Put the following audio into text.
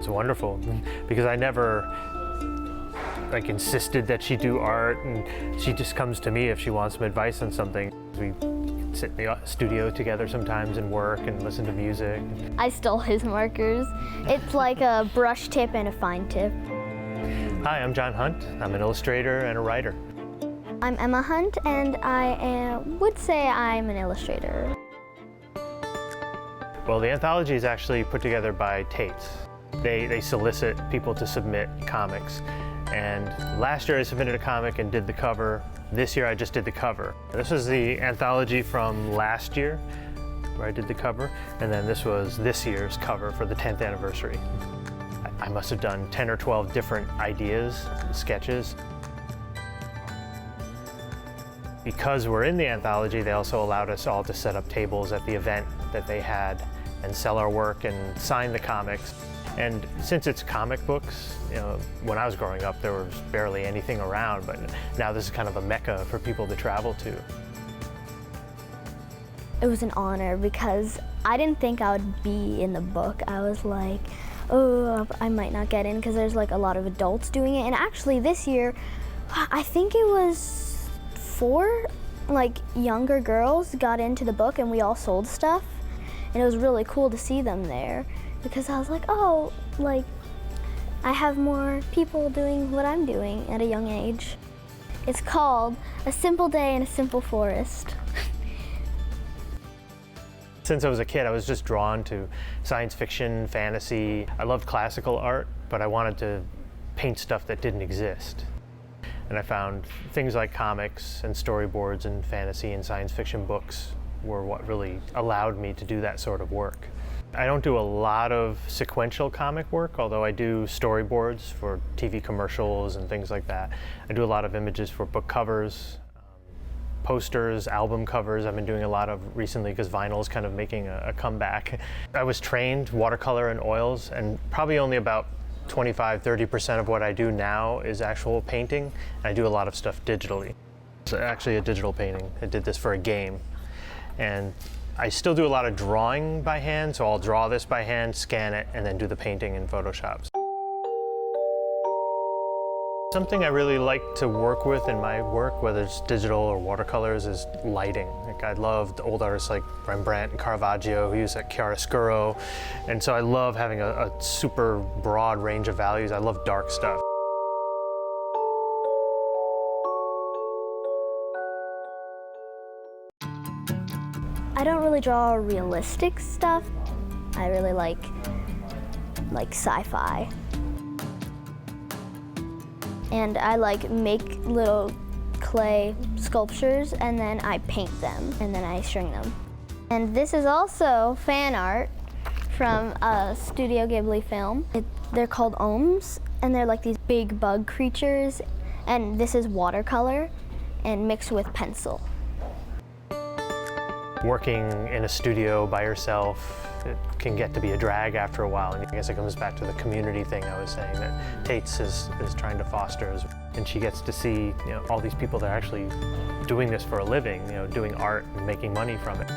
wonderful because I never insisted that she do art, and she just comes to me if she wants some advice on something. We sit in the studio together sometimes and work and listen to music. I stole his markers. It's like a brush tip and a fine tip. Hi, I'm Jon Hunt. I'm an illustrator and a writer. I'm Emma Hunt, and I would say I'm an illustrator. Well, the anthology is actually put together by Tate. They solicit people to submit comics. And last year I submitted a comic and did the cover. This year I just did the cover. This was the anthology from last year where I did the cover. And then this was this year's cover for the 10th anniversary. I must have done 10 or 12 different ideas, sketches. Because we're in the anthology, they also allowed us all to set up tables at the event that they had and sell our work and sign the comics. And since it's comic books, when I was growing up, there was barely anything around, but now this is kind of a mecca for people to travel to. It was an honor because I didn't think I would be in the book. I was like, oh, I might not get in because there's like a lot of adults doing it. And actually this year, I think it was 4 younger girls got into the book and we all sold stuff. And it was really cool to see them there because I was like, oh, I have more people doing what I'm doing at a young age. It's called A Simple Day in a Simple Forest. Since I was a kid, I was just drawn to science fiction, fantasy. I loved classical art, but I wanted to paint stuff that didn't exist. And I found things like comics and storyboards and fantasy and science fiction books were what really allowed me to do that sort of work. I don't do a lot of sequential comic work, although I do storyboards for TV commercials and things like that. I do a lot of images for book covers, posters, album covers. I've been doing a lot of recently because vinyl is kind of making a comeback. I was trained watercolor and oils, and probably only about 25–30% of what I do now is actual painting. I do a lot of stuff digitally. It's actually a digital painting. I did this for a game. And I still do a lot of drawing by hand, so I'll draw this by hand, scan it, and then do the painting in Photoshop. Something I really like to work with in my work, whether it's digital or watercolors, is lighting. I love old artists like Rembrandt and Caravaggio who use chiaroscuro, and so I love having a super broad range of values. I love dark stuff. I don't really draw realistic stuff. I really like sci-fi. And I make little clay sculptures and then I paint them and then I string them. And this is also fan art from a Studio Ghibli film. They're called ohms, and they're like these big bug creatures. And this is watercolor and mixed with pencil. Working in a studio by yourself, it can get to be a drag after a while. And I guess it comes back to the community thing I was saying that Tate's is trying to foster. And she gets to see all these people that are actually doing this for a living, doing art and making money from it.